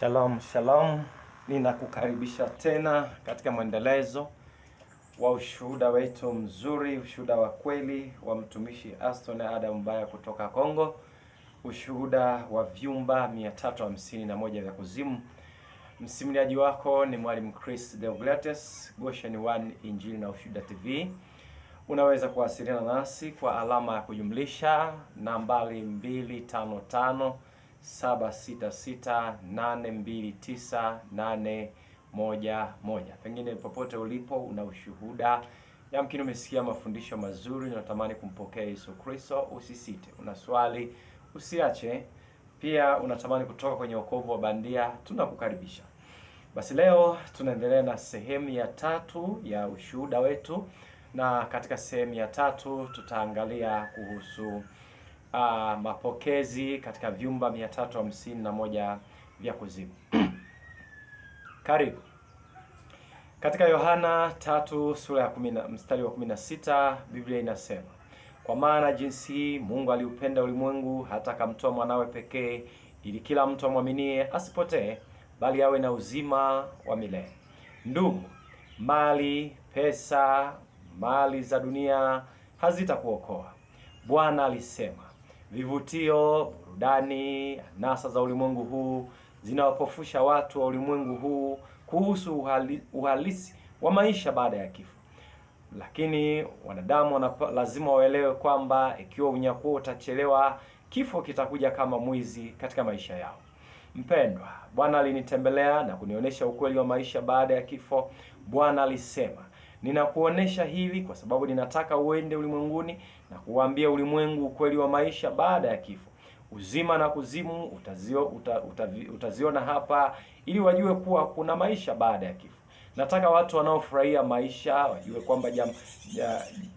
Shalom, shalom. Ninakukaribisha tena katika mwendelezo wa ushuhuda wetu mzuri, ushuhuda wa kweli wa mtumishi Aston Adam Mbaya kutoka Kongo. Ushuhuda wa vyumba 351 vya kuzimu. Msimuliaji wako ni Mwalimu Chris Deogratias, Goshen One Injili na Ushuhuda TV. Unaweza kuwasiliana nasi kwa alama ya kujumlisha nambari 255 766829811. Pengine popote ulipo una ushuhuda, yamkini umesikia mafundisho mazuri na unatamani kumpokea Yesu Kristo, usisite. Una swali, usiache. Pia unatamani kutoka kwenye wokovu wa bandia, tunakukaribisha. Basi leo tunaendelea na sehemu ya 3 ya ushuhuda wetu, na katika sehemu ya 3 tutaangalia kuhusu mapokezi katika vyumba 351 vya kuzimu. Karibu. Katika Yohana 3 sura ya 10 mstari wa 16, Biblia inasema, kwa maana jinsi hii Mungu aliupenda ulimwengu hata akamtoa mwanawe pekee, ili kila mtu amwaminie asipotee, bali awe na uzima wa milele. Ndugu, mali, pesa, mali za dunia hazitakuokoa. Bwana alisema, vivutio, burudani, anasa za ulimwengu huu zinawapofusha watu wa ulimwengu huu kuhusu uhalisi wa maisha baada ya kifo. Lakini wanadamu lazima waelewe kwamba ikiwa unyakuo utachelewa, kifo kitakuja kama mwizi katika maisha yao. Mpendwa, Bwana alinitembelea na kunionyesha ukweli wa maisha baada ya kifo. Bwana alisema, ninakuonesha hili kwa sababu ninataka uende ulimwenguni na kuwaambia ulimwengu ukweli wa maisha baada ya kifo. Uzima na kuzimu utaziona hapa, ili wajue kuwa kuna maisha baada ya kifo. Nataka watu wanaofurahia maisha wajue kwamba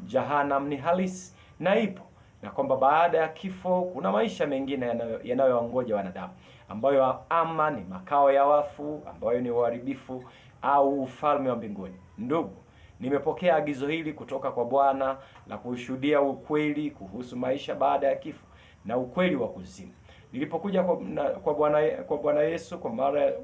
Jahannam ni halisi na ipo, na kwamba baada ya kifo kuna maisha mengine yanayowangoja wanadamu, ambayo ama ni makao ya wafu, ambayo ni uharibifu, au ufalme wa mbinguni. Ndugu, nimepokea agizo hili kutoka kwa Bwana la kushuhudia ukweli kuhusu maisha baada ya kifo na ukweli wa kuzimu. Nilipokuja kwa Bwana Yesu kwa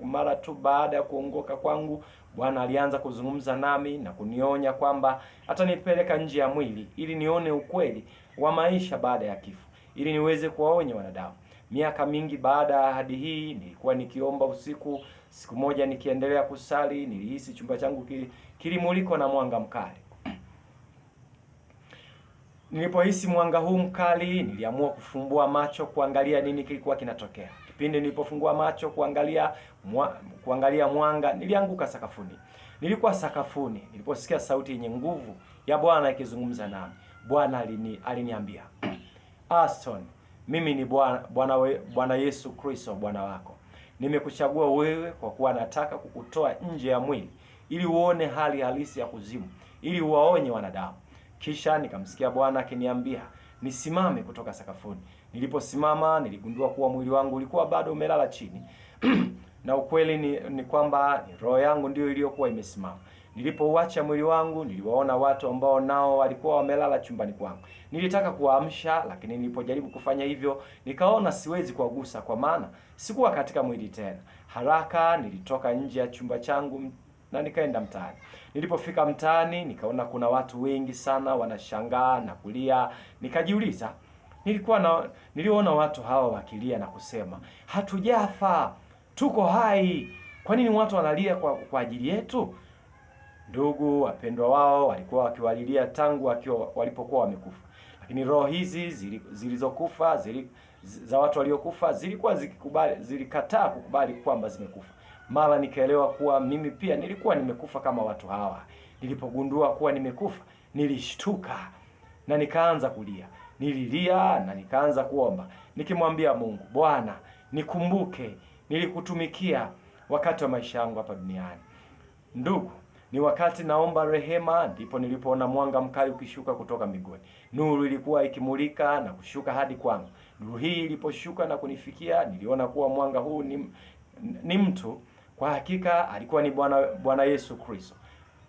mara tu baada ya kuongoka kwangu, Bwana alianza kuzungumza nami na kunionya kwamba atanipeleka nje ya mwili ili nione ukweli wa maisha baada ya kifo, ili niweze kuwaonya wanadamu. Miaka mingi baada ya ahadi hii, nilikuwa nikiomba usiku. Siku moja nikiendelea kusali, nilihisi chumba changu kilimulikwa na mwanga mkali. Nilipohisi mwanga huu mkali, niliamua kufumbua macho kuangalia nini kilikuwa kinatokea. Kipindi nilipofungua macho kuangalia mwanga, nilianguka sakafuni. Nilikuwa sakafuni niliposikia sauti yenye nguvu ya Bwana ikizungumza nami. Bwana aliniambia, Aston, mimi ni Bwana Yesu Kristo, Bwana wako. Nimekuchagua wewe kwa kuwa nataka kukutoa nje ya mwili ili uone hali halisi ya kuzimu, ili uwaonye wanadamu. Kisha nikamsikia Bwana akiniambia nisimame kutoka sakafuni. Niliposimama niligundua kuwa mwili wangu ulikuwa bado umelala chini. Na ukweli ni kwamba roho yangu ndio iliyokuwa imesimama. Nilipouacha mwili wangu, niliwaona watu ambao nao walikuwa wamelala chumbani kwangu. Nilitaka kuwaamsha, lakini nilipojaribu kufanya hivyo, nikaona siwezi kuwagusa kwa maana sikuwa katika mwili tena. Haraka nilitoka nje ya chumba changu na nikaenda mtaani. Nilipofika mtaani, nikaona kuna watu wengi sana wanashangaa na kulia. Nikajiuliza, niliona watu hawa wakilia na kusema, hatujafa, tuko hai. Kwa nini watu wanalia kwa ajili yetu? Ndugu wapendwa, wao walikuwa wakiwalilia tangu walipokuwa wamekufa. Lakini roho hizi zilizokufa za watu waliokufa zilikataa kukubali kwamba zimekufa. Mara nikaelewa kuwa mimi pia nilikuwa nimekufa kama watu hawa. Nilipogundua kuwa nimekufa, nilishtuka na nikaanza kulia. Nililia na nikaanza kuomba, nikimwambia Mungu, Bwana, nikumbuke, nilikutumikia wakati wa maisha yangu hapa duniani. Ndugu, ni wakati naomba rehema, ndipo nilipoona mwanga mkali ukishuka kutoka mbinguni. Nuru ilikuwa ikimulika na kushuka hadi kwangu. Nuru hii iliposhuka na kunifikia, niliona kuwa mwanga huu ni mtu. Kwa hakika alikuwa ni Bwana Yesu Kristo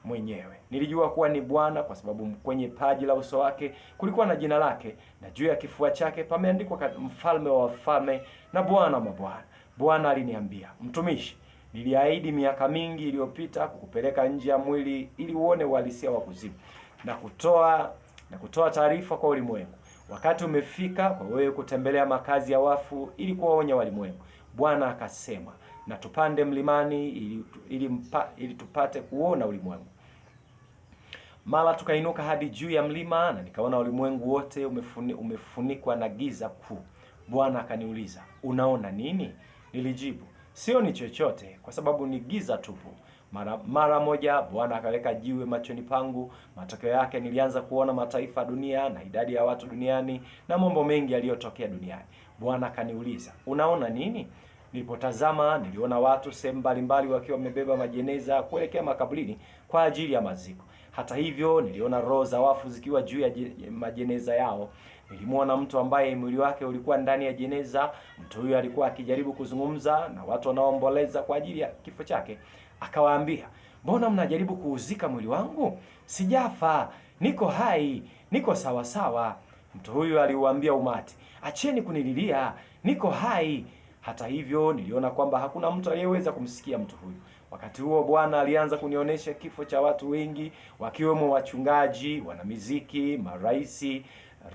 mwenyewe. Nilijua kuwa ni Bwana kwa sababu kwenye paji la uso wake kulikuwa na jina lake, na juu ya kifua chake pameandikwa Mfalme wa wafalme na Bwana wa mabwana. Bwana aliniambia, mtumishi, niliahidi miaka mingi iliyopita kukupeleka nje ya mwili ili uone uhalisia wa kuzimu na kutoa taarifa kwa ulimwengu. Wakati umefika kwa wewe kutembelea makazi ya wafu ili kuwaonya walimwengu. Bwana akasema, na tupande mlimani ili tupate kuona ulimwengu. Mara tukainuka hadi juu ya mlima na nikaona ulimwengu wote umefunikwa na giza kuu. Bwana akaniuliza, unaona nini? Nilijibu, sioni chochote kwa sababu ni giza tupu. Mara moja Bwana akaweka jiwe machoni pangu. Matokeo yake nilianza kuona mataifa dunia na idadi ya watu duniani na mambo mengi yaliyotokea duniani. Bwana akaniuliza, unaona nini? Nilipotazama niliona watu sehemu mbalimbali wakiwa wamebeba majeneza kuelekea makaburini kwa ajili ya maziko. Hata hivyo niliona roho za wafu zikiwa juu ya majeneza yao. Nilimwona mtu ambaye mwili wake ulikuwa ndani ya jeneza. Mtu huyo alikuwa akijaribu kuzungumza na watu wanaoomboleza kwa ajili ya kifo chake. Akawaambia, mbona mnajaribu kuuzika mwili wangu? Sijafa, niko hai, niko sawa sawa. Mtu huyo aliuambia umati, acheni kunililia, niko hai. Hata hivyo niliona kwamba hakuna mtu aliyeweza kumsikia mtu huyu. Wakati huo Bwana alianza kunionyesha kifo cha watu wengi, wakiwemo wachungaji, wanamuziki, maraisi.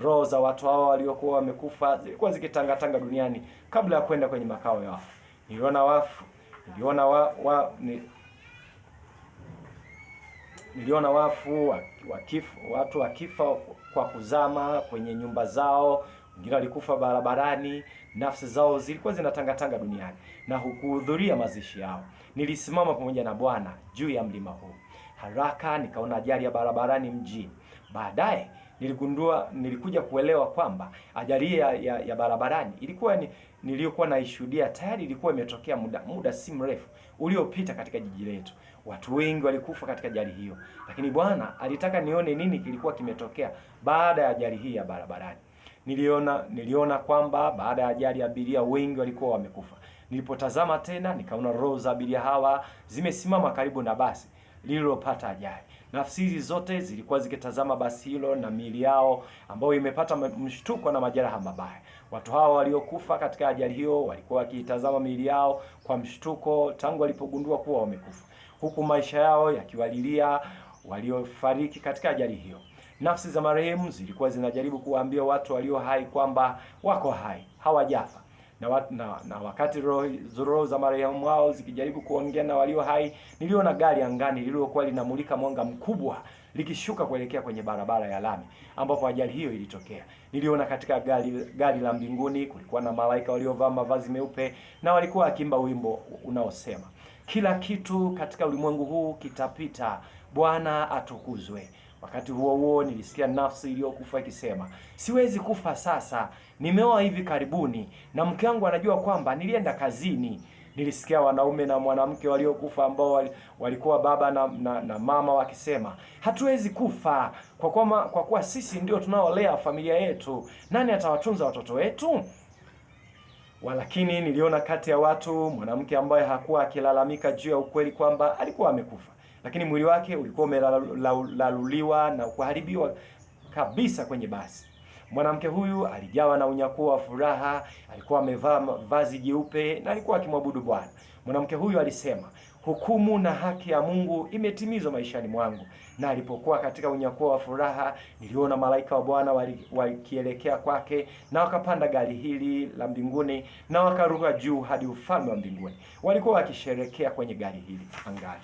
Roho za watu hao waliokuwa wamekufa zilikuwa zikitangatanga duniani kabla ya kwenda kwenye makao ya wafu. Niliona wafu watu wakifa kwa kuzama kwenye nyumba zao. Wengine walikufa barabarani. Nafsi zao zilikuwa zinatangatanga duniani na hukuhudhuria mazishi yao. Nilisimama pamoja na Bwana juu ya mlima huu. Haraka nikaona ajali ya barabarani mjini. Baadaye nilikuja kuelewa kwamba ajali ya barabarani niliyokuwa naishuhudia tayari ilikuwa imetokea muda si mrefu uliopita katika jiji letu. Watu wengi walikufa katika ajali hiyo, lakini Bwana alitaka nione nini kilikuwa kimetokea baada ya ajali hii ya barabarani. Niliona kwamba baada ya ajali abiria wengi walikuwa wamekufa. Nilipotazama tena nikaona roho za abiria hawa zimesimama karibu na basi lililopata ajali. Nafsi hizi zote zilikuwa zikitazama basi hilo na miili yao ambayo imepata mshtuko na majeraha mabaya. Watu hao waliokufa katika ajali hiyo walikuwa wakitazama miili yao kwa mshtuko tangu walipogundua kuwa wamekufa, huku maisha yao yakiwalilia waliofariki katika ajali hiyo. Nafsi za marehemu zilikuwa zinajaribu kuwaambia watu walio hai kwamba wako hai, hawajafa. Na wakati roho za marehemu wao zikijaribu kuongea na walio hai, niliona gari angani lililokuwa linamulika mwanga mkubwa likishuka kuelekea kwenye barabara ya lami ambapo ajali hiyo ilitokea. Niliona katika gari la mbinguni kulikuwa na malaika waliovaa mavazi meupe na walikuwa wakiimba wimbo unaosema, kila kitu katika ulimwengu huu kitapita, Bwana atukuzwe. Wakati huo nilisikia nafsi iliyokufa ikisema, siwezi kufa sasa, nimeoa hivi karibuni na mke wangu anajua kwamba nilienda kazini. Nilisikia wanaume na mwanamke waliokufa ambao walikuwa baba na mama wakisema, hatuwezi kufa kwa kuwa sisi ndio tunaolea familia yetu. Nani atawatunza watoto wetu? Walakini niliona kati ya watu mwanamke ambaye hakuwa akilalamika juu ya ukweli kwamba alikuwa amekufa, lakini mwili wake ulikuwa umelaluliwa na kuharibiwa kabisa kwenye basi. Mwanamke huyu alijawa na unyakuo wa furaha, alikuwa amevaa vazi jeupe na alikuwa akimwabudu Bwana. Mwanamke huyu alisema, hukumu na haki ya Mungu imetimizwa maishani mwangu. Na alipokuwa katika unyakuo wa furaha, niliona malaika wa Bwana wakielekea kwake na wakapanda gari hili la mbinguni na wakaruka juu hadi ufalme wa mbinguni. Walikuwa wakisherekea kwenye gari hili angani.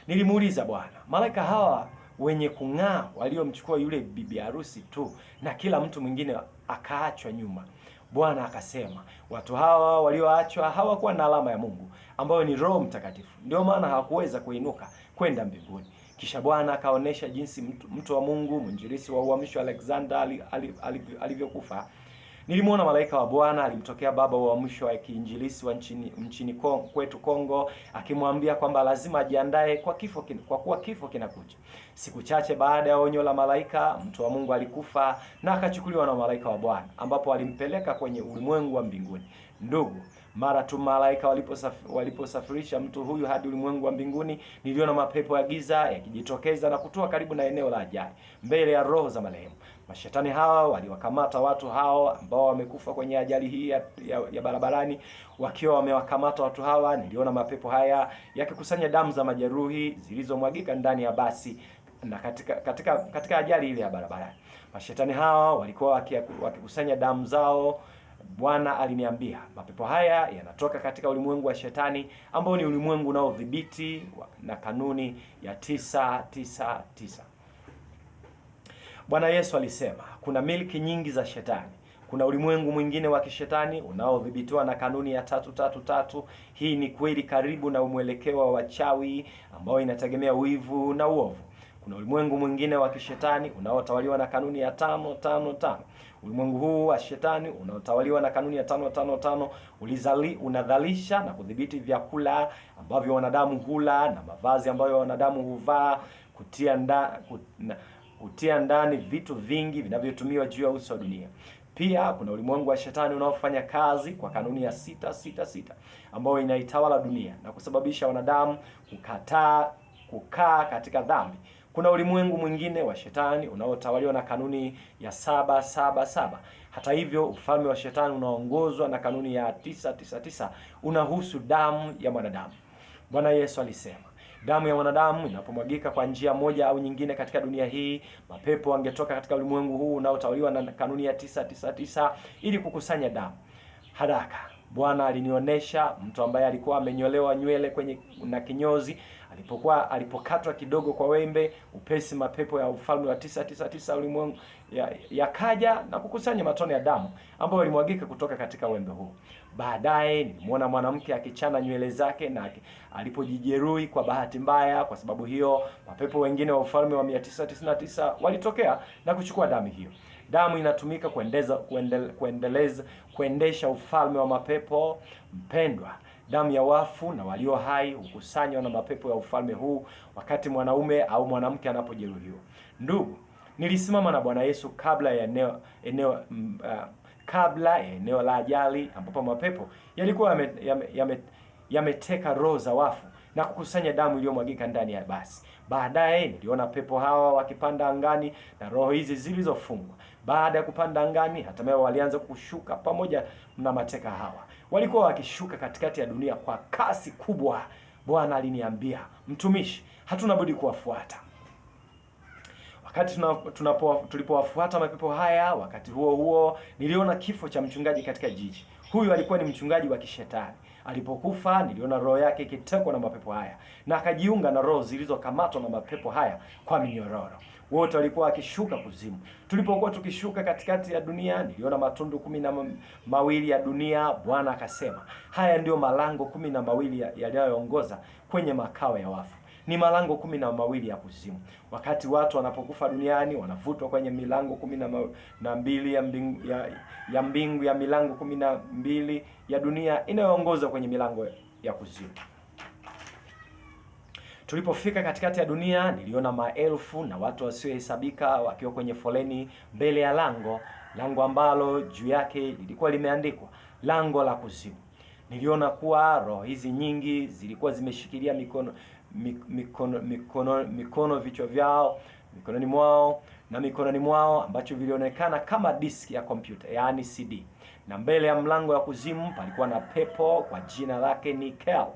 Nilimuuliza Bwana, malaika hawa wenye kung'aa waliomchukua yule bibi harusi tu na kila mtu mwingine akaachwa nyuma? Bwana akasema, watu hawa walioachwa hawakuwa na alama ya Mungu ambayo ni Roho Mtakatifu, ndio maana hawakuweza kuinuka kwenda mbinguni. Kisha Bwana akaonesha jinsi mtu wa Mungu mwinjilisi wa uhamisho Alexander alivyokufa. Nilimwona malaika wa Bwana alimtokea baba wa uhamisho wa kiinjilisi wa nchini kwetu Kongo, akimwambia kwamba lazima ajiandae kwa kuwa kifo kinakuja. Siku chache baada ya onyo la malaika, mtu wa Mungu alikufa na akachukuliwa na malaika wa Bwana, ambapo alimpeleka kwenye ulimwengu wa mbinguni. Ndugu, mara tu malaika waliposafirisha mtu huyu hadi ulimwengu wa mbinguni, niliona mapepo ya giza yakijitokeza na kutoa karibu na eneo la ajali mbele ya roho za marehemu. Mashetani hawa waliwakamata watu hao ambao wamekufa kwenye ajali hii ya barabarani. Wakiwa wamewakamata watu hawa, niliona mapepo haya yakikusanya damu za majeruhi zilizomwagika ndani ya basi na katika ajali ile ya barabarani. Mashetani hawa walikuwa wakikusanya damu zao. Bwana aliniambia mapepo haya yanatoka katika ulimwengu wa shetani, ambao ni ulimwengu unaodhibiti na kanuni ya 999. Bwana Yesu alisema kuna milki nyingi za shetani. Kuna ulimwengu mwingine wa kishetani unaodhibitiwa na kanuni ya 333. Hii ni kweli karibu na mwelekeo wa wachawi ambao inategemea wivu na uovu. Kuna ulimwengu mwingine wa kishetani unaotawaliwa na kanuni ya 555. Ulimwengu huu wa shetani unaotawaliwa na kanuni ya 555 unadhalisha na kudhibiti vyakula ambavyo wanadamu hula na mavazi ambayo wanadamu huvaa, kutia ndani vitu vingi vinavyotumiwa juu ya uso wa dunia. Pia kuna ulimwengu wa shetani unaofanya kazi kwa kanuni ya 666 ambayo inaitawala dunia na kusababisha wanadamu kukaa katika dhambi. Kuna ulimwengu mwingine wa shetani unaotawaliwa na kanuni ya 777. Hata hivyo, ufalme wa shetani unaongozwa na kanuni ya 999 unahusu damu ya mwanadamu. Bwana Yesu alisema damu ya mwanadamu inapomwagika kwa njia moja au nyingine katika dunia hii, mapepo angetoka katika ulimwengu huu unaotawaliwa na kanuni ya 999 ili kukusanya damu. Haraka Bwana alinionyesha mtu ambaye alikuwa amenyolewa nywele na kinyozi. Alipokatwa kidogo kwa wembe, upesi mapepo ya ufalme wa 999 ulimwengu yakaja na kukusanya matone ya damu ambayo yalimwagika kutoka katika wembe huu. Baadaye nilimwona mwanamke akichana nywele zake, na alipojijeruhi kwa bahati mbaya. Kwa sababu hiyo, mapepo wengine wa ufalme wa 999 walitokea na kuchukua damu hiyo. Damu inatumika kuendesha ufalme wa mapepo. Mpendwa, damu ya wafu na walio hai hukusanywa na mapepo ya ufalme huu wakati mwanaume au mwanamke anapojeruhiwa. Ndugu, nilisimama na Bwana Yesu kabla ya eneo la ajali, ambapo mapepo yalikuwa yameteka roho za wafu na kukusanya damu iliyomwagika ndani ya basi. Baadaye niliona pepo hawa wakipanda angani na roho hizi zilizofungwa. Baada ya kupanda angani, hatimaye walianza kushuka pamoja na mateka hawa. Walikuwa wakishuka katikati ya dunia kwa kasi kubwa. Bwana aliniambia, mtumishi, hatuna budi kuwafuata. Wakati tulipowafuata mapepo haya, wakati huo niliona kifo cha mchungaji katika jiji. Huyu alikuwa ni mchungaji wa kishetani. Alipokufa, niliona roho yake ikitekwa na mapepo haya na akajiunga na roho zilizokamatwa na mapepo haya kwa minyororo. Wote walikuwa wakishuka kuzimu. Tulipokuwa tukishuka katikati ya dunia, niliona matundu 12 ya dunia. Bwana akasema, haya ndio malango 12 yanayoongoza kwenye makao ya wafu. Ni malango 12 ya kuzimu. Wakati watu wanapokufa duniani, wanavutwa kwenye milango 12 ya mbingu ya milango 12 ya dunia inayoongoza kwenye milango ya kuzimu. Tulipofika katikati ya dunia, niliona maelfu na watu wasiohesabika wakiwa kwenye foleni mbele ya lango ambalo juu yake lilikuwa limeandikwa lango la kuzimu. Niliona kuwa roho hizi nyingi zilikuwa zimeshikilia mikono vichwa vyao mikononi mwao ambacho vilionekana kama diski ya kompyuta, yaani CD. Na mbele ya mlango wa kuzimu palikuwa na pepo kwa jina lake Nikel,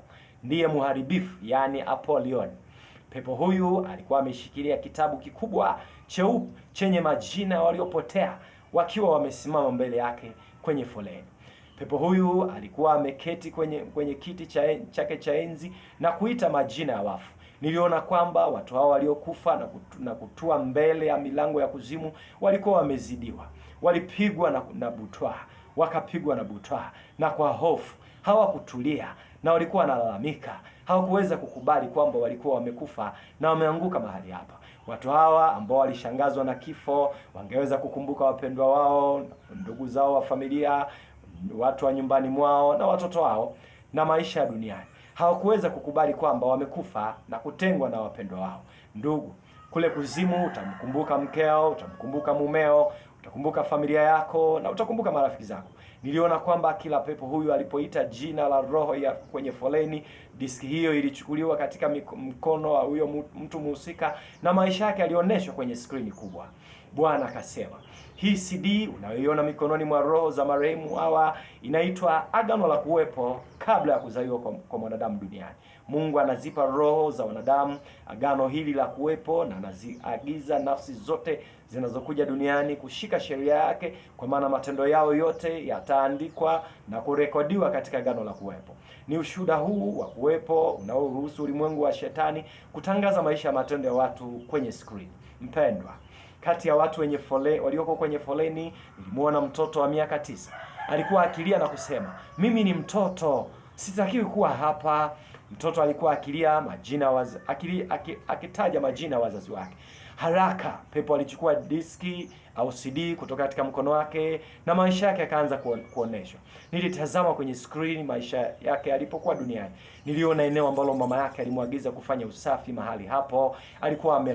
ndiye mharibifu, yaani Apollyon. Pepo huyu alikuwa ameshikilia kitabu kikubwa cheupe chenye majina waliopotea wakiwa wamesimama mbele yake kwenye foleni. Pepo huyu alikuwa ameketi kwenye kiti chake cha enzi na kuita majina ya wafu. Niliona kwamba watu hao waliokufa na kutua mbele ya milango ya kuzimu walikuwa wamezidiwa. Walipigwa na butwaa, wakapigwa na butwaa, na kwa hofu hawakutulia na walikuwa wanalalamika. Hawakuweza kukubali kwamba walikuwa wamekufa na wameanguka mahali hapa. Watu hawa ambao walishangazwa na kifo wangeweza kukumbuka wapendwa wao, ndugu zao wa familia, watu wa nyumbani mwao na watoto wao na maisha ya duniani. Hawakuweza kukubali kwamba wamekufa na kutengwa na wapendwa wao. Ndugu, kule kuzimu utamkumbuka mkeo, utamkumbuka mumeo, utakumbuka familia yako na utakumbuka marafiki zako. Niliona kwamba kila pepo huyu alipoita jina la roho ya kwenye foleni, diski hiyo ilichukuliwa katika mkono wa huyo mtu mhusika na maisha yake yalionyeshwa kwenye skrini kubwa. Bwana akasema, hii CD unayoiona mikononi mwa roho za marehemu hawa inaitwa agano la kuwepo kabla ya kuzaliwa kwa mwanadamu duniani. Mungu anazipa roho za wanadamu agano hili la kuwepo, na anaziagiza nafsi zote zinazokuja duniani kushika sheria yake, kwa maana matendo yao yote yataandikwa na kurekodiwa katika agano la kuwepo. Ni ushuhuda huu wa kuwepo unaoruhusu ulimwengu wa shetani kutangaza maisha ya matendo ya watu kwenye screen. Mpendwa, kati ya watu wenye walioko kwenye foleni, nilimuona mtoto wa miaka 9. Alikuwa akilia na kusema, mimi ni mtoto, sitakiwi kuwa hapa. Mtoto alikuwa akilia majina akitaja majina ya wazazi wake. Haraka pepo alichukua diski au CD kutoka katika mkono wake na maisha yake yakaanza kuoneshwa. Nilitazama kwenye screen maisha yake alipokuwa duniani. Niliona eneo ambalo mama yake alimwagiza kufanya usafi mahali hapo. Alikuwa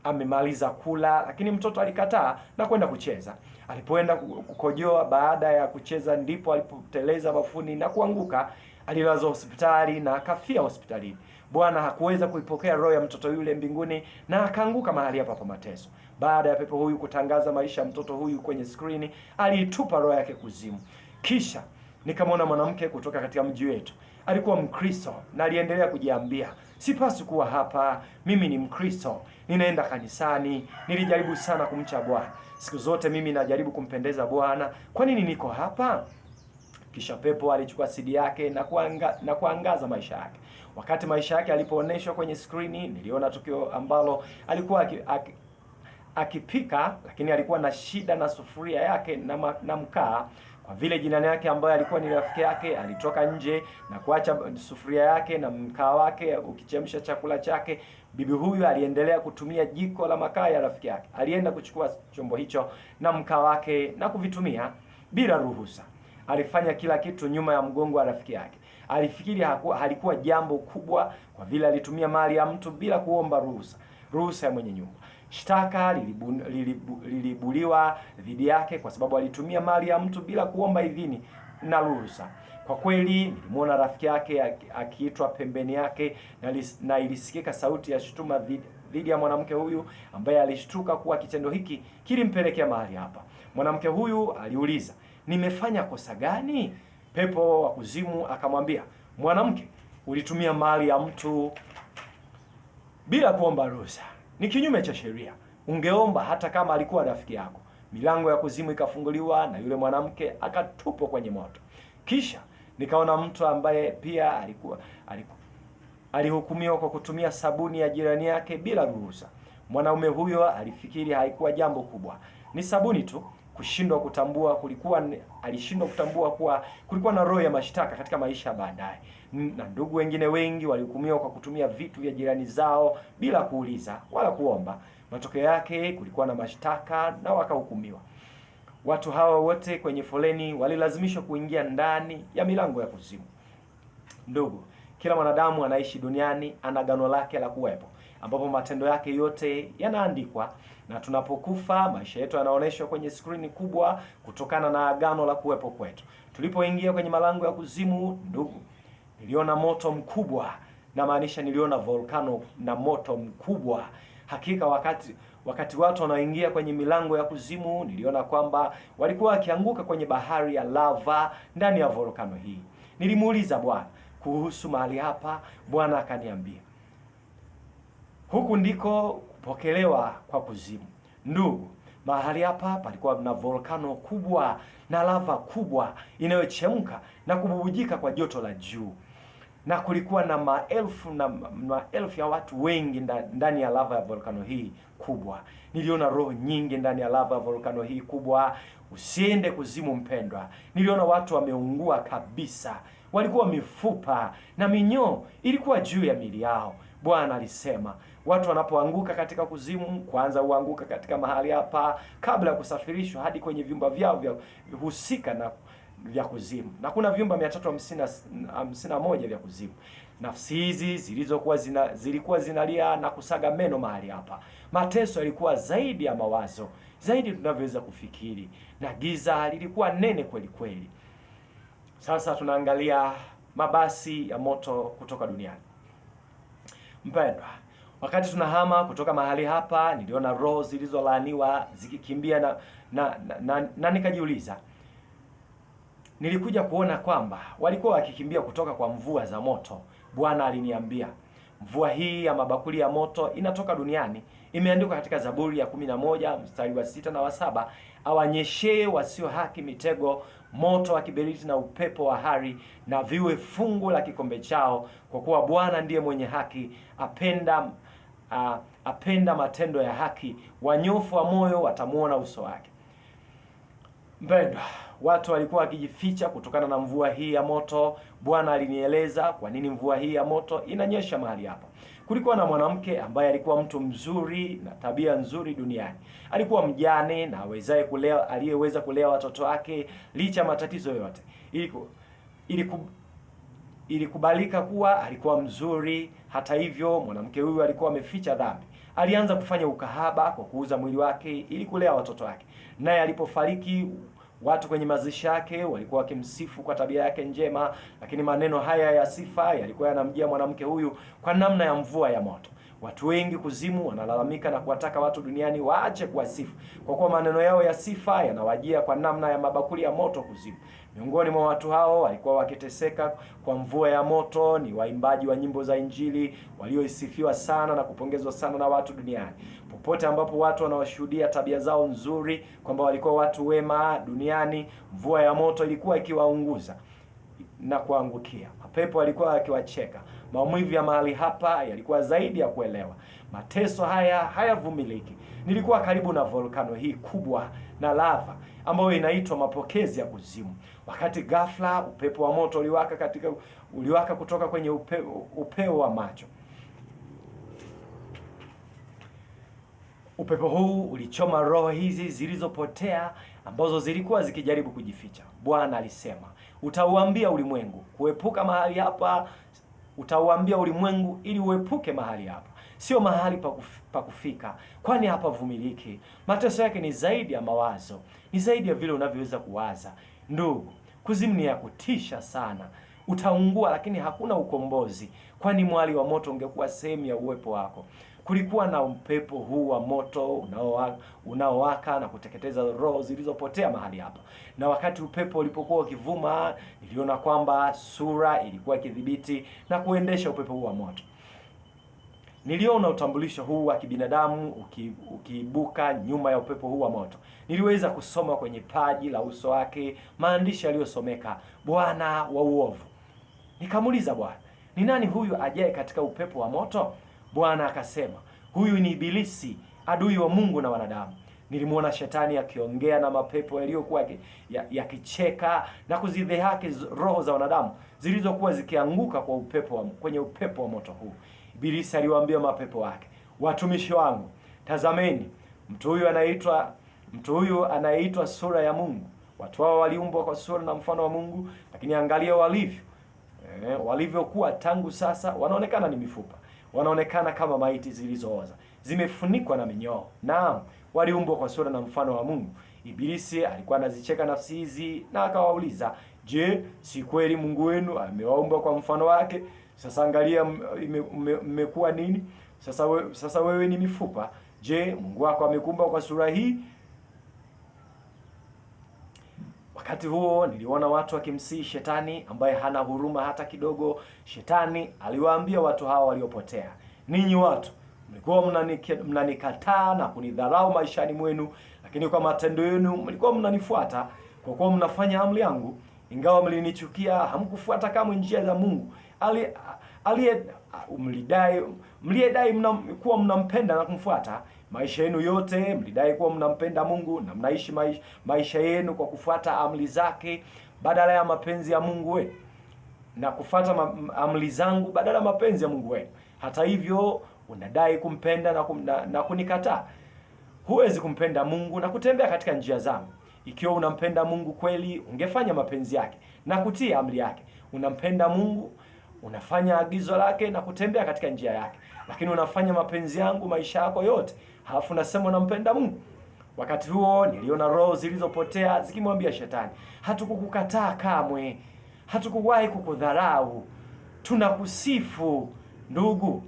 amemaliza kula, lakini mtoto alikataa na kwenda kucheza. Alipoenda kukojoa baada ya kucheza, ndipo alipoteleza bafuni na kuanguka. Alilazwa hospitali na akafia hospitalini. Bwana hakuweza kuipokea roho ya mtoto yule mbinguni na akaanguka mahali hapa pa mateso. Baada ya pepo huyu kutangaza maisha ya mtoto huyu kwenye skrini, aliitupa roho yake kuzimu. Kisha nikamwona mwanamke kutoka katika mji wetu. Alikuwa Mkristo na aliendelea kujiambia, sipaswi kuwa hapa, mimi ni Mkristo, ninaenda kanisani, nilijaribu sana kumcha Bwana. Siku zote mimi najaribu kumpendeza Bwana, kwa nini niko hapa? Kisha pepo alichukua CD yake na kuangaza maisha yake. Wakati maisha yake alipooneshwa kwenye skrini, niliona tukio ambalo alikuwa akipika, lakini alikuwa na shida na sufuria yake na mkaa. Kwa vile jirani yake ambaye alikuwa ni rafiki yake alitoka nje na kuacha sufuria yake na mkaa wake ukichemsha chakula chake, bibi huyu aliendelea kutumia jiko la makaa ya rafiki yake. Alienda kuchukua chombo hicho na mkaa wake na kuvitumia bila ruhusa. Alifanya kila kitu nyuma ya mgongo wa rafiki yake. Alifikiri halikuwa jambo kubwa kwa vile alitumia mali ya mtu bila kuomba ruhusa ya mwenye nyumba. Shtaka lilibuliwa dhidi yake kwa sababu alitumia mali ya mtu bila kuomba idhini na ruhusa. Kwa kweli nilimwona rafiki yake akiitwa pembeni yake na ilisikika sauti ya shutuma dhidi ya mwanamke huyu ambaye alishtuka kuwa kitendo hiki kilimpelekea mahali hapa. Mwanamke huyu aliuliza, nimefanya kosa gani? Pepo wa kuzimu akamwambia, mwanamke, ulitumia mali ya mtu bila kuomba ruhusa. Ni kinyume cha sheria. Ungeomba hata kama alikuwa rafiki yako. Milango ya kuzimu ikafunguliwa na yule mwanamke akatupwa kwenye moto. Kisha nikaona mtu ambaye pia alihukumiwa kwa kutumia sabuni ya jirani yake bila ruhusa. Mwanaume huyo alifikiri haikuwa jambo kubwa, ni sabuni tu. Alishindwa kutambua kuwa kulikuwa na roho ya mashtaka katika maisha baadaye. Na ndugu wengine wengi walihukumiwa kwa kutumia vitu vya jirani zao bila kuuliza wala kuomba. Matokeo yake kulikuwa na mashtaka na wakahukumiwa. Watu hawa wote kwenye foleni walilazimishwa kuingia ndani ya milango ya kuzimu. Ndugu, kila mwanadamu anaishi duniani ana agano lake la kuwepo, ambapo matendo yake yote yanaandikwa, na tunapokufa maisha yetu yanaonyeshwa kwenye skrini kubwa kutokana na agano la kuwepo kwetu. Tulipoingia kwenye malango ya kuzimu, ndugu, niliona moto mkubwa, na maanisha niliona volcano na moto mkubwa. Hakika wakati watu wanaingia kwenye milango ya kuzimu, niliona kwamba walikuwa wakianguka kwenye bahari ya lava ndani ya volcano hii. Nilimuuliza Bwana kuhusu mahali hapa. Bwana akaniambia, huku ndiko kupokelewa kwa kuzimu. Ndugu, mahali hapa palikuwa na volcano kubwa na lava kubwa inayochemka na kububujika kwa joto la juu. Na kulikuwa na maelfu ya watu wengi ndani ya lava ya volcano hii kubwa. Niliona roho nyingi ndani ya lava ya volcano hii kubwa. Usiende kuzimu mpendwa. Niliona watu wameungua kabisa. Walikuwa mifupa na minyoo ilikuwa juu ya miili yao. Bwana alisema, watu wanapoanguka katika kuzimu, kwanza huanguka katika mahali hapa kabla ya kusafirishwa hadi kwenye vyumba vyao vya husika na vya kuzimu. Na kuna vyumba 351 vya kuzimu. Nafsi hizi zilikuwa zinalia na kusaga meno mahali hapa. Mateso yalikuwa zaidi ya mawazo, zaidi tunavyoweza kufikiri, na giza lilikuwa nene kweli kweli. Sasa tunaangalia mabasi ya moto kutoka duniani. Mpendwa, Wakati tunahama kutoka mahali hapa, niliona roho zilizolaaniwa zikikimbia na nikajiuliza, nilikuja kuona kwamba walikuwa wakikimbia kutoka kwa mvua za moto. Bwana aliniambia, mvua hii ya mabakuli ya moto inatoka duniani. Imeandikwa katika Zaburi ya 11 mstari wa 6 na wa 7, awanyeshee wasio haki mitego, moto wa kiberiti na upepo wa hari, na viwe fungu la kikombe chao, kwa kuwa Bwana ndiye mwenye haki, apenda matendo ya haki, wanyofu wa moyo watamuona uso wake. Mpendwa, watu walikuwa wakijificha kutokana na mvua hii ya moto. Bwana alinieleza kwa nini mvua hii ya moto inanyesha mahali hapa. Kulikuwa na mwanamke ambaye alikuwa mtu mzuri na tabia nzuri duniani. Alikuwa mjane na aliyeweza kulea watoto wake licha matatizo yote. Ilikubalika kuwa alikuwa mzuri. Hata hivyo, mwanamke huyu alikuwa ameficha dhambi. Alianza kufanya ukahaba kwa kuuza mwili wake ili kulea watoto wake. Naye alipofariki, watu kwenye mazishi yake walikuwa wakimsifu kwa tabia yake njema, lakini maneno haya ya sifa yalikuwa yanamjia mwanamke huyu kwa namna ya mvua ya moto. Watu wengi kuzimu wanalalamika na kuwataka watu duniani waache kuwasifu, kwa kuwa maneno yao ya sifa yanawajia kwa namna ya mabakuli ya moto kuzimu. Miongoni mwa watu hao walikuwa wakiteseka kwa mvua ya moto ni waimbaji wa nyimbo za Injili walioisifiwa sana na kupongezwa sana na watu duniani. Popote ambapo watu wanawashuhudia tabia zao nzuri kwamba walikuwa watu wema duniani, mvua ya moto ilikuwa ikiwaunguza na kuangukia. Mapepo alikuwa akiwacheka. Maumivu ya mahali hapa yalikuwa zaidi ya kuelewa. Mateso haya hayavumiliki. Nilikuwa karibu na volkano hii kubwa na lava ambayo inaitwa mapokezi ya kuzimu. Wakati ghafla upepo wa moto uliwaka kutoka kwenye upeo wa macho. Upepo huu ulichoma roho hizi zilizopotea ambazo zilikuwa zikijaribu kujificha. Bwana alisema, utauambia ulimwengu kuepuka mahali hapa. Utauambia ulimwengu ili uepuke mahali hapa. Sio mahali pa kufika, kwani hapa vumiliki. Mateso yake ni zaidi ya mawazo, ni zaidi ya vile unavyoweza kuwaza. Ndugu, kuzimu ni ya kutisha sana. Utaungua lakini hakuna ukombozi, kwani mwali wa moto ungekuwa sehemu ya uwepo wako. Kulikuwa na upepo huu wa moto unaowaka na kuteketeza roho zilizopotea mahali hapa. Na wakati upepo ulipokuwa ukivuma, niliona kwamba sura ilikuwa ikidhibiti na kuendesha upepo huu wa moto. Niliona utambulisho huu wa kibinadamu ukiibuka nyuma ya upepo huu wa moto. Niliweza kusoma kwenye paji la uso wake maandishi yaliyosomeka, Bwana wa uovu. Nikamuuliza, Bwana, ni nani huyu ajaye katika upepo wa moto? Bwana akasema, huyu ni Ibilisi, adui wa Mungu na wanadamu. Nilimwona shetani akiongea na mapepo yaliyokuwa yakicheka na kuzidhihaki roho za wanadamu zilizokuwa zikianguka kwenye upepo wa moto huu. Ibilisi aliwaambia mapepo wake, watumishi wangu, tazameni, mtu huyu anayeitwa sura ya Mungu. Watu hao waliumbwa kwa sura na mfano wa Mungu, lakini angalia walivyokuwa tangu sasa. Wanaonekana ni mifupa, wanaonekana kama maiti zilizooza, zimefunikwa na minyoo. Naam, waliumbwa kwa sura na mfano wa Mungu. Ibilisi alikuwa anazicheka nafsi hizi na akawauliza, je, si kweli Mungu wenu amewaumba kwa mfano wake? Sasa angalia mmekuwa nini? Sasa wewe ni mifupa. Je, Mungu wako amekuumba kwa sura hii? Wakati huo niliona watu wakimsihi Shetani ambaye hana huruma hata kidogo. Shetani aliwaambia watu hawa waliopotea, ninyi watu mlikuwa mnanikataa na kunidharau maishani mwenu, lakini kwa matendo yenu mlikuwa mnanifuata. Kwa kuwa mnafanya amri yangu, ingawa mlinichukia, hamkufuata kamwe njia za Mungu mlidai kuwa mnampenda na kumfuata. Maisha yenu yote mlidai kuwa mnampenda Mungu na mnaishi maisha yenu kwa kufuata amri zake badala ya mapenzi ya Mungu wenu, na kufuata amri zangu badala ya mapenzi ya Mungu wenu. Hata hivyo unadai kumpenda na kunikataa. Huwezi kumpenda Mungu na kutembea katika njia zangu. Ikiwa unampenda Mungu kweli, ungefanya mapenzi yake na kutii amri yake. Unampenda Mungu, unafanya agizo lake na kutembea katika njia yake. Lakini unafanya mapenzi yangu maisha yako yote, halafu unasema unampenda Mungu. Wakati huo niliona roho zilizopotea zikimwambia Shetani, hatukukukataa kamwe, hatukuwahi kukudharau, tunakusifu. Ndugu,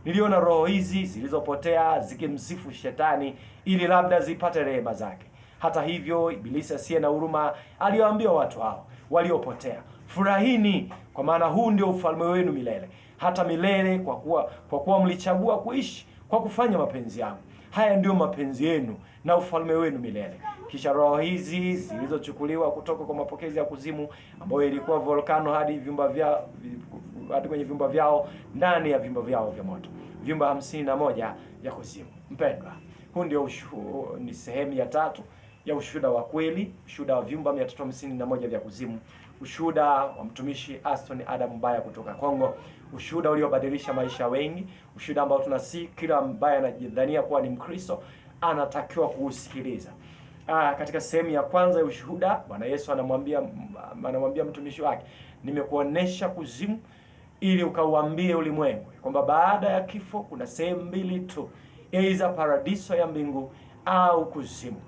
Niliona roho hizi zilizopotea zikimsifu shetani ili labda zipate rehema zake. Hata hivyo, Ibilisi asiye na huruma aliwaambia watu hao waliopotea, furahini, kwa maana huu ndio ufalme wenu milele, hata milele, kwa kuwa mlichagua kuishi kwa kufanya mapenzi yangu. Haya ndio mapenzi yenu na ufalme wenu milele. Kisha roho hizi zilizochukuliwa kutoka kwa mapokezi ya kuzimu, ambayo ilikuwa volkano, hadi kwenye vyumba vyao, ndani ya vyumba vyao vya moto, vyumba 51 vya kuzimu. Mpendwa, huu ndio ni sehemu ya 3 ya ushuhuda wa kweli, ushuhuda wa vyumba 351 vya kuzimu, ushuhuda wa mtumishi Aston Adam Mbaya kutoka Kongo, ushuhuda uliobadilisha maisha wengi, ushuhuda ambao tunasi kila ambaye anajidhania kuwa ni Mkristo anatakiwa kuusikiliza. Katika sehemu ya kwanza ya ushuhuda, Bwana Yesu anamwambia mtumishi wake, nimekuonesha kuzimu ili ukauambie ulimwengu kwamba baada ya kifo kuna sehemu 2 tu, aidha paradiso ya mbingu au kuzimu.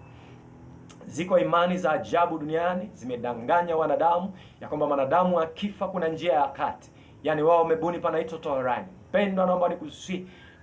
Ziko imani za ajabu duniani zimedanganya wanadamu ya kwamba wanadamu akifa kuna njia ya kati, yaani wao wamebuni panaitwa toharani. Pendwa, naomba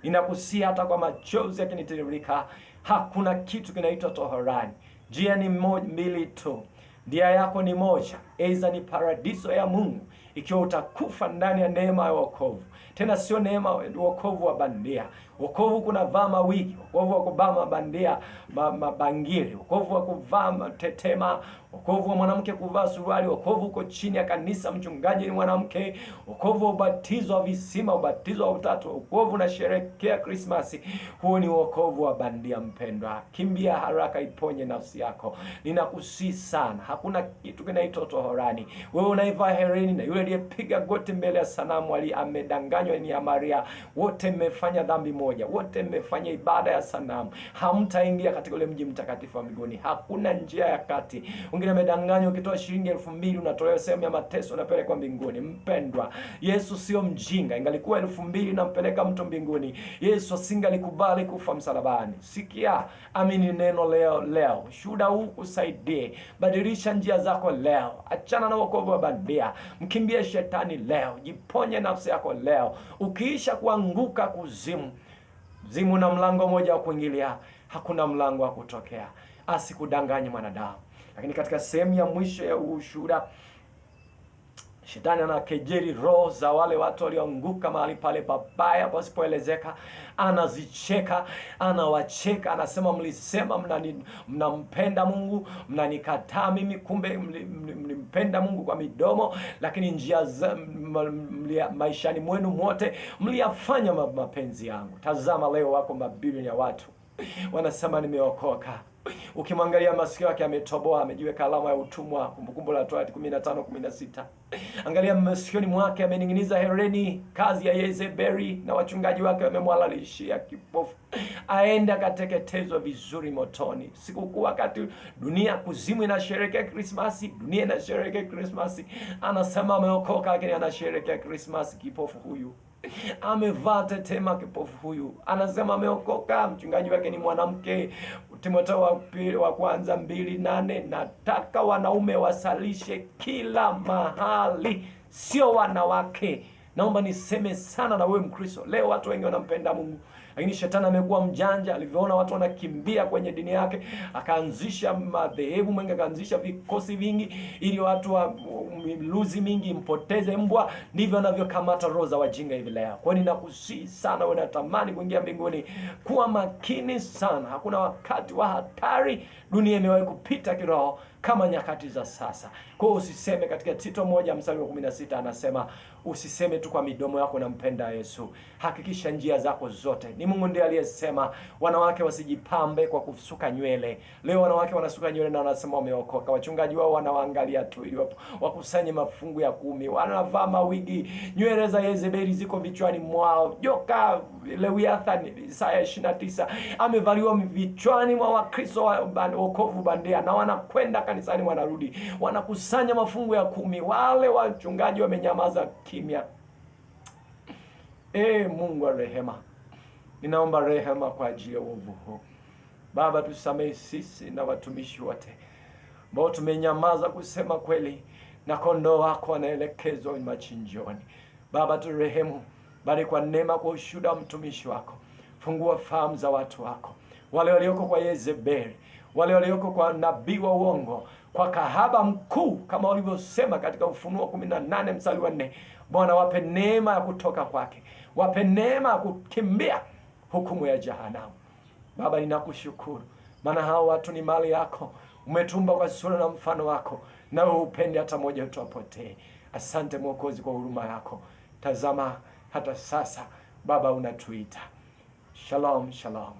ninakusia hata kwa machozi yakinitiririka, hakuna kitu kinaitwa toharani. Njia ni 2 tu. Njia yako ni moja, aidha ni paradiso ya Mungu ikiwa utakufa ndani ya neema ya wokovu. Tena sio neema wokovu wa bandia. Wokovu kuna vaa mawigi, wokovu wa kuvaa mabandia, mabangili, wokovu wa kuvaa tetema, wokovu wa mwanamke kuvaa suruali, wokovu uko chini ya kanisa, mchungaji ni mwanamke, wokovu wa ubatizo wa visima, ubatizo wa utatu, wokovu na sherekea Krismasi. Huo ni wokovu wa bandia. Mpendwa, kimbia haraka, iponye nafsi yako. Ninakusii sana, hakuna kitu kinaitwa toharani. Wewe unaivaa hereni na yule aliyepiga goti mbele ya sanamu amedanganywa ni ya Maria. Wote mmefanya dhambi moja, wote mmefanya ibada ya sanamu. Hamtaingia katika ule mji mtakatifu wa mbinguni. Hakuna njia ya kati. Wengine wamedanganywa, ukitoa shilingi 2000 unatolewa sehemu ya mateso, unapelekwa mbinguni. Mpendwa, Yesu sio mjinga. Ingalikuwa 2000 nampeleka mtu mbinguni, Yesu asingalikubali kufa msalabani. Sikia, amini neno leo. Shuhuda huu kusaidie. Badilisha njia zako leo. Achana na wokovu wa bandia. Mkimbie shetani leo. Jiponye nafsi yako leo. Ukiisha kuanguka kuzimu na mlango moja wa kuingilia, hakuna mlango wa kutokea. Asikudanganye mwanadamu. Lakini katika sehemu ya mwisho ya ushuhuda, shetani anakejeli roho za wale watu walioanguka mahali pale babaya pasipoelezeka. Anazicheka, anawacheka, anasema mlisema mnampenda Mungu, mnanikataa mimi, kumbe mlimpenda Mungu kwa midomo, lakini njia maishani mwenu mwote mliyafanya mapenzi yangu. Tazama leo wako mabilioni ya watu wanasema nimeokoka. Ukimwangalia masikio yake ametoboa, amejiweka alama ya utumwa, Kumbukumbu la Torati 15:16. Angalia masikioni mwake amening'iniza hereni, kazi ya Yezebeli, na wachungaji wake wamemwalalishia kipofu. Aende akateketezwa vizuri motoni. Sikukuu wakati dunia kuzimu inasherehekea Krismasi, dunia inasherehekea Krismasi, anasema ameokoka, lakini anasherehekea Krismasi. Kipofu huyu amevaa tetema, kipofu huyu anasema ameokoka, mchungaji wake ni mwanamke. Timotheo wa kwanza 2:8, nataka wanaume wasalishe kila mahali, sio wanawake. Naomba niseme sana na wewe Mkristo. Leo watu wengi wanampenda Mungu, lakini shetani amekuwa mjanja. Alivyoona watu wanakimbia kwenye dini yake, akaanzisha madhehebu mengi, akaanzisha vikosi vingi, ili watu wa miluzi mingi mpoteze mbwa. Ndivyo anavyokamata roho za wajinga hivi leo. Kwa hiyo ninakusihi sana, wewe unatamani kuingia mbinguni, kuwa makini sana. Hakuna wakati wa hatari dunia imewahi kupita kiroho kama nyakati za sasa. Kwa hiyo usiseme, katika Tito 1:16 anasema usiseme tu kwa midomo yako nampenda Yesu. Hakikisha njia zako zote. Ni Mungu ndiye aliyesema wanawake wasijipambe kwa kusuka nywele. Leo wanawake wanasuka nywele na wanasema wameokoka. Wachungaji wao wanawaangalia tu ili wakusanye mafungu ya 10. Wanavaa mawigi. Nywele za Yezebeli ziko vichwani mwao. Joka Lewiathan Isaya 29 amevaliwa vichwani mwa Wakristo wa wokovu bandia, na wanakwenda kanisani, wanarudi, wanakusanya mafungu ya 10. Wale wachungaji wamenyamaza kimya. Mungu wa rehema, ninaomba rehema kwa ajili ya uovu huu. Baba, tusamehe sisi na watumishi wote ambao tumenyamaza kusema kweli, na kondoo wako wanaelekezwa machinjoni. Baba, turehemu, bali kwa neema, kwa ushuhuda wa mtumishi wako. Fungua fahamu za watu wako, wale walioko kwa Yezebeli, wale walioko kwa nabii wa uongo, kwa kahaba mkuu kama walivyosema katika Ufunuo 18 mstari wa 4. Bwana, wape neema ya kutoka kwake, wape neema ya kukimbia hukumu ya jehanamu. Baba, ninakushukuru maana hao watu ni mali yako, umetumba kwa sura na mfano wako, nawe upende hata moja wetu apotee. Asante Mwokozi kwa huruma yako. Tazama hata sasa Baba unatuita. Shalom, shalom.